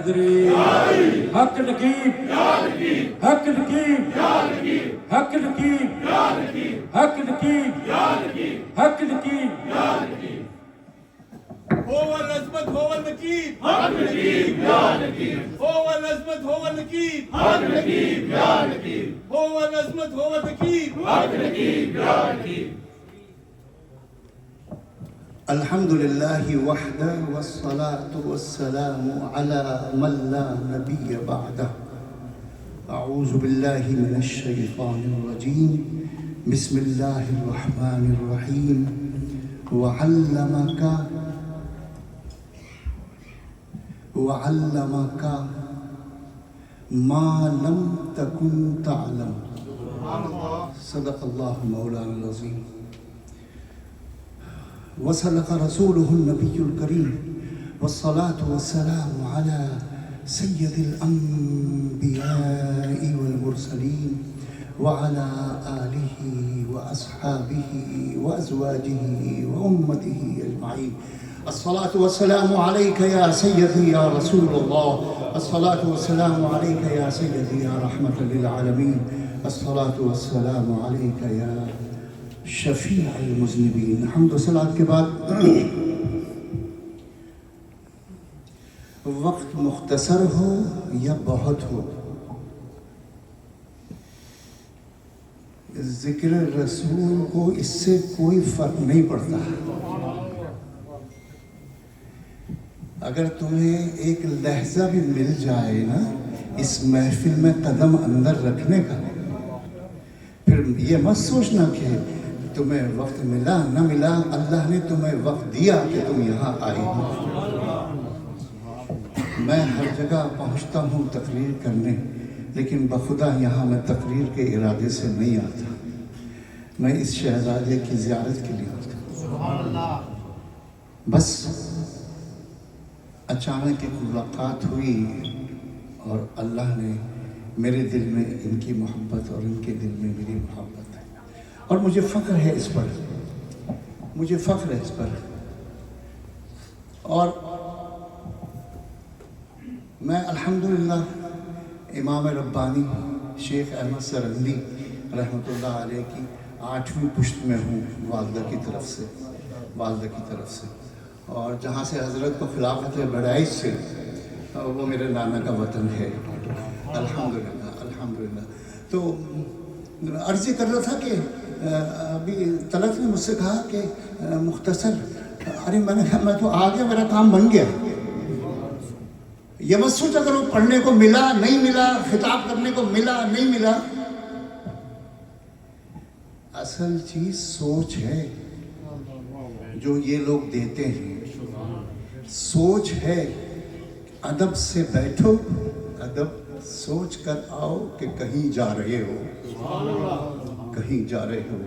حیدری حق نقیب حق نقیب حق نقیب حق نقیب حق نقیب هو العظمت هو النقيب حق نقيب يا نقيب هو العظمت هو النقيب حق نقيب يا نقيب هو العظمت هو النقيب حق نقيب يا نقيب الحمد لله وحده والصلاة والسلام على من لا نبي بعده. أعوذ بالله من الشيطان الرجيم. بسم الله الرحمن الرحيم. وعلمك ما لم تكن تعلم. صدق الله مولانا العظيم. وصدق رسوله النبي الكريم. والصلاة والسلام على سيد الأنبياء والمرسلين وعلى آله وأصحابه وأزواجه وأمته أجمعين. الصلاة والسلام عليك يا سيدي يا رسول الله. الصلاة والسلام عليك يا سيدي يا رحمة للعالمين. الصلاة والسلام عليك يا شفیع المذنبین. حمد و صلات کے بعد وقت مختصر ہو یا بہت ہو، ذکر رسول کو اس سے کوئی فرق نہیں پڑتا. اگر تمہیں ایک لحظہ بھی مل جائے نا اس محفل میں قدم اندر رکھنے کا، پھر یہ مت سوچنا کہ تمہیں وقت ملا نہ ملا، اللہ نے تمہیں وقت دیا کہ تم یہاں آئے ہو. میں ہر جگہ پہنچتا ہوں تقریر کرنے، لیکن بخدا یہاں میں تقریر کے ارادے سے نہیں آتا. میں اس شہزادے کی زیارت کے لیے آتا ہوں. بس اچانک ایک ملاقات ہوئی اور اللہ نے میرے دل میں ان کی محبت اور ان کے دل میں میری محبت ہے، اور مجھے فخر ہے اس پر، مجھے فخر ہے اس پر. اور میں الحمدللہ امام ربانی شیخ احمد سرندی رحمۃ اللہ علیہ کی 8ویں پشت میں ہوں والدہ کی طرف سے. اور جہاں سے حضرت کو خلافت بڑائش سے، وہ میرے نانا کا وطن ہے الحمدللہ. تو عرض یہ کر رہا تھا کہ ابھی طلعت نے مجھ سے کہا کہ مختصر، ارے میں نے کہا میں تو آ گیا، میرا کام بن گیا. یہ مت سوچ اگر وہ پڑھنے کو ملا نہیں ملا، خطاب کرنے کو ملا نہیں ملا. اصل چیز سوچ ہے جو یہ لوگ دیتے ہیں. سوچ ہے، ادب سے بیٹھو، ادب سوچ کر آؤ کہ کہیں جا رہے ہو.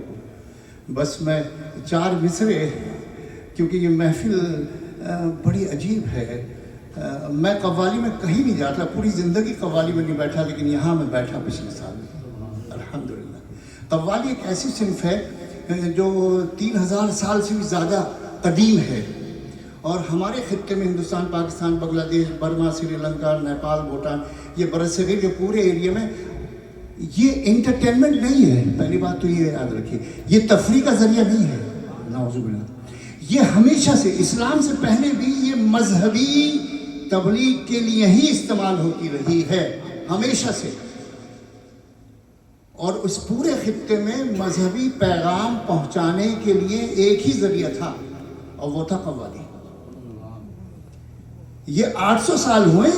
بس میں 4 مصرے، کیونکہ یہ محفل بڑی عجیب ہے. میں قوالی میں کہیں نہیں جاتا، پوری زندگی قوالی میں نہیں بیٹھا، لیکن یہاں میں بیٹھا پچھلے سال الحمدللہ. قوالی ایک ایسی صنف ہے جو 3000 سال سے بھی زیادہ قدیم ہے، اور ہمارے خطے میں ہندوستان، پاکستان، بنگلہ دیش، برما، سری لنکا، نیپال، بھوٹان، یہ برصغیر کے پورے ایریا میں یہ انٹرٹینمنٹ نہیں ہے. پہلی بات تو یہ یاد رکھیے، یہ تفریح کا ذریعہ نہیں ہے. نعوذ باللہ. یہ ہمیشہ سے، اسلام سے پہلے بھی یہ مذہبی تبلیغ کے لیے ہی استعمال ہوتی رہی ہے، ہمیشہ سے. اور اس پورے خطے میں مذہبی پیغام پہنچانے کے لیے ایک ہی ذریعہ تھا، اور وہ تھا قوالی. یہ 800 سال ہوئے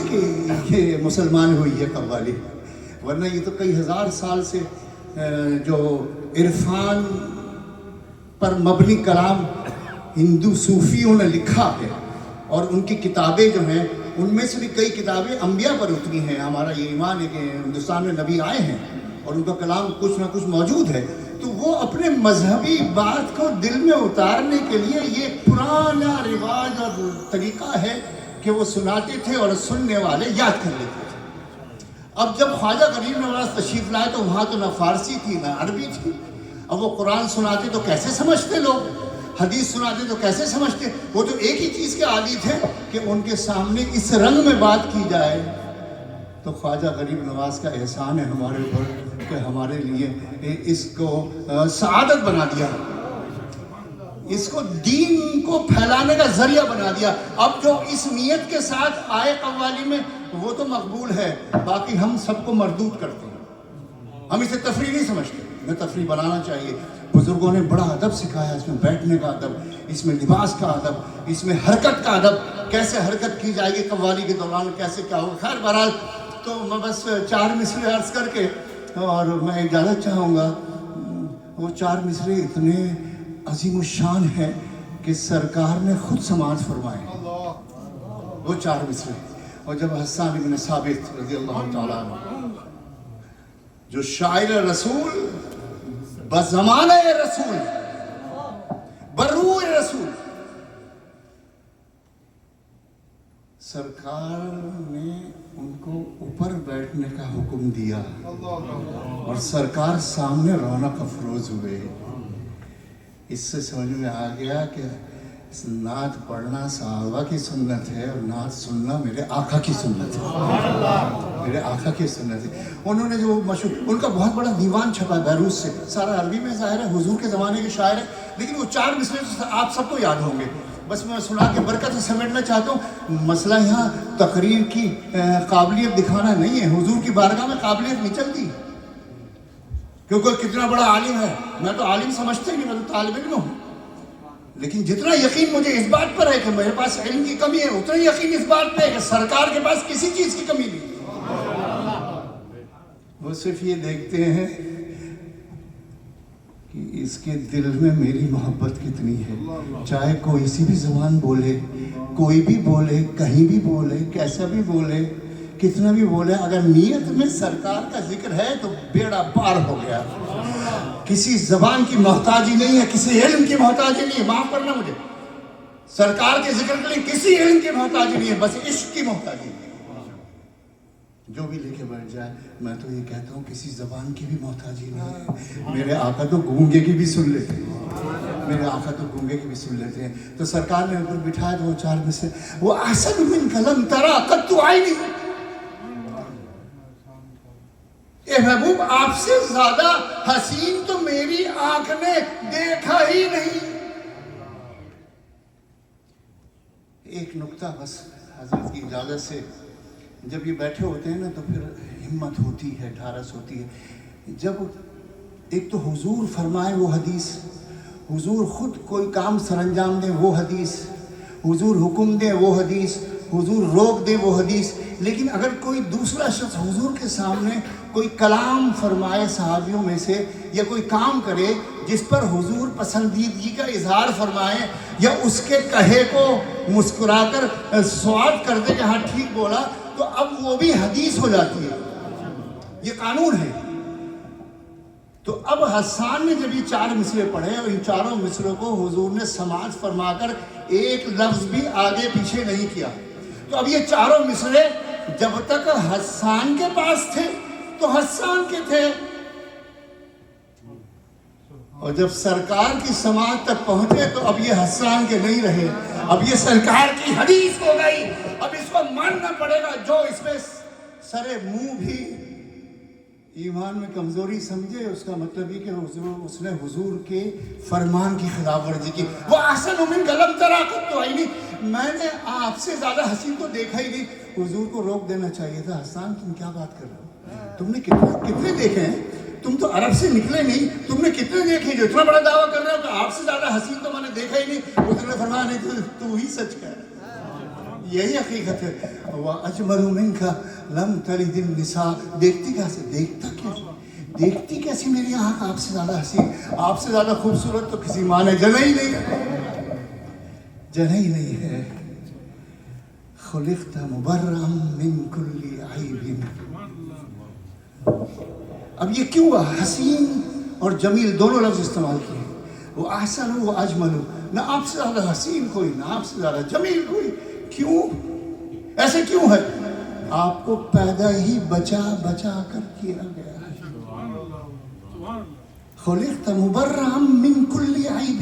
کہ مسلمان ہوئی ہے قوالی، ورنہ یہ تو کئی ہزار سال سے جو عرفان پر مبنی کلام ہندو صوفیوں نے لکھا ہے، اور ان کی کتابیں جو ہیں ان میں سے بھی کئی کتابیں انبیاء پر اتری ہیں. ہمارا یہ ایمان ہے کہ ہندوستان میں نبی آئے ہیں اور ان کا کلام کچھ نہ کچھ موجود ہے. تو وہ اپنے مذہبی بات کو دل میں اتارنے کے لیے یہ پرانا رواج اور طریقہ ہے کہ وہ سناتے تھے اور سننے والے یاد کر لیتے تھے. اب جب خواجہ غریب نواز تشریف لائے تو وہاں تو نہ فارسی تھی نہ عربی تھی. اب وہ قرآن سناتے تو کیسے سمجھتے لوگ؟ حدیث سناتے تو کیسے سمجھتے؟ وہ تو ایک ہی چیز کے عادی تھے کہ ان کے سامنے اس رنگ میں بات کی جائے. تو خواجہ غریب نواز کا احسان ہے ہمارے اوپر کہ ہمارے لیے اس کو سعادت بنا دیا، اس کو دین کو پھیلانے کا ذریعہ بنا دیا. اب جو اس نیت کے ساتھ آئے قوالی میں وہ تو مقبول ہے، باقی ہم سب کو مردود کرتے ہیں. ہم اسے تفریح نہیں سمجھتے. میں تفریح بنانا چاہیے. بزرگوں نے بڑا ادب سکھایا، اس میں بیٹھنے کا ادب، اس میں لباس کا ادب، اس میں حرکت کا ادب، کیسے حرکت کی جائے گی قوالی کے دوران، کیسے کیا ہوگا. خیر بہرحال تو میں بس 4 مصرے عرض کر کے اور میں اجازت چاہوں گا. وہ 4 مصرے اتنے عظیم الشان ہیں کہ سرکار نے خود سماعت فرمائے وہ 4 مصرے. اور جب حسان بن ثابت رضی اللہ تعالیٰ عنہ جو شاعر رسول بزمانہ رسول بروع رسول، سرکار نے ان کو اوپر بیٹھنے کا حکم دیا اور سرکار سامنے رونق افروز ہوئے. اس سے سمجھ میں آ گیا کہ نعت پڑھنا صحابہ کی سنت ہے اور نعت سننا میرے آقا کی سنت ہے، میرے آقا کی سنت ہے. انہوں نے جو مشہور، ان کا بہت بڑا دیوان چھپا بیروت سے، سارا عربی میں ظاہر ہے، حضور کے زمانے کے شاعر ہیں، لیکن وہ 4 مصرے آپ سب کو یاد ہوں گے. بس میں سنا کے برکت سے سمیٹنا چاہتا ہوں. مسئلہ یہاں تقریر کی قابلیت دکھانا نہیں ہے. حضور کی بارگاہ میں قابلیت نہیں چلتی کیونکہ کتنا بڑا عالم ہے. میں تو عالم سمجھتا ہی نہیں، میں تو طالب علم ہوں. لیکن جتنا یقین مجھے اس بات پر ہے کہ میرے پاس علم کی کمی ہے، اتنا یقین اس بات پہ ہے کہ سرکار کے پاس کسی چیز کی کمی نہیں. وہ صرف یہ دیکھتے ہیں کہ اس کے دل میں میری محبت کتنی ہے. چاہے کوئی سی بھی زبان بولے، کوئی بھی بولے، کہیں بھی بولے، کیسا بھی بولے، کتنا بھی بولے، اگر نیت میں سرکار کا ذکر ہے تو بیڑا پار ہو گیا. کسی زبان کی محتاجی نہیں ہے، کسی علم کی محتاجی نہیں ہے. معاف کرنا مجھے، سرکار کے ذکر کے لیے کسی علم کی محتاجی نہیں ہے، بس عشق کی محتاجی ہے. جو بھی لے کے بیٹھ جائے، میں تو یہ کہتا ہوں کسی زبان کی بھی محتاجی نہیں ہے. میرے آقا تو گونگے کی بھی سن لیتے ہیں، میرے آقا تو گونگے کی بھی سن لیتے ہیں. تو سرکار نے اوپر بٹھایا تو وہ 4 مصرے، وہ احسن منک لم تری قط عینی. اے محبوب، آپ سے زیادہ حسین تو میری آنکھ نے دیکھا ہی نہیں. ایک نکتہ بس حضرت کی اجازت سے، جب یہ بیٹھے ہوتے ہیں نا تو پھر ہمت ہوتی ہے، ڈھارس ہوتی ہے. جب ایک تو حضور فرمائے وہ حدیث، حضور خود کوئی کام سر انجام دیں وہ حدیث، حضور حکم دیں وہ حدیث، حضور روک دیں وہ حدیث. لیکن اگر کوئی دوسرا شخص حضور کے سامنے کوئی کلام فرمائے صحابیوں میں سے، یا کوئی کام کرے جس پر حضور پسندیدگی کا اظہار فرمائے، یا اس کے کہے کو مسکرا کر سواد کر دے کہ ہاں ٹھیک بولا، تو اب وہ بھی حدیث ہو جاتی ہے. یہ قانون ہے. تو اب حسان نے جب یہ 4 مصرے پڑھے اور ان 4 مصروں کو حضور نے سماعت فرما کر ایک لفظ بھی آگے پیچھے نہیں کیا، تو اب یہ 4 مصرے جب تک حسان کے پاس تھے تو حسان کے تھے، اور جب سرکار کی سماعت تک پہنچے تو اب یہ حسان کے نہیں رہے، اب یہ سرکار کی حدیث ہو گئی. اب اس کو ماننا پڑے گا. جو اس میں سرے منہ بھی ایمان میں کمزوری سمجھے، اس کا مطلب یہ کہ اس نے حضور کے فرمان کی خلاف ورزی کی. وہ احسن منک لم تری قط عینی، میں نے آپ سے زیادہ حسین تو دیکھا ہی نہیں. حضور کو روک دینا چاہیے تھا. حسان تم کیا بات کر رہے ہو؟ تم نے کتنے دیکھے ہیں؟ تم تو عرب سے نکلے نہیں، تم نے کتنے دیکھے جو اتنا بڑا دعویٰ کر رہے ہو کہ آپ سے زیادہ حسین تو میں نے دیکھا ہی نہیں. حضور نے فرمایا نہیں، تو ہی سچ کہہ رہا ہے. یہی حقیقت ہے. وَأَجْمَلُ مِنْكَ لَمْ تَلِدِ النِّسَاء. دیکھتی کیسی میری آنکھ آپ سے زیادہ حسین، آپ سے زیادہ خوبصورت تو کسی ماں نے جنا ہی نہیں ہے، جنا ہی نہیں ہے. خُلِقْتَ مُبَرًّا مِنْ كُلِّ عَيْبٍ. اب یہ کیوں حسین اور جمیل دونوں لفظ استعمال کیے؟ وہ احسن و اجمل، نہ آپ سے زیادہ حسین کوئی، نہ آپ سے زیادہ جمیل کوئی. کیوں ایسے کیوں ہے؟ آپ کو پیدا ہی بچا بچا کر کیا گیا ہے. خلقت مبرئا من کل عیب.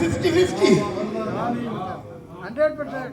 50-50, 100%।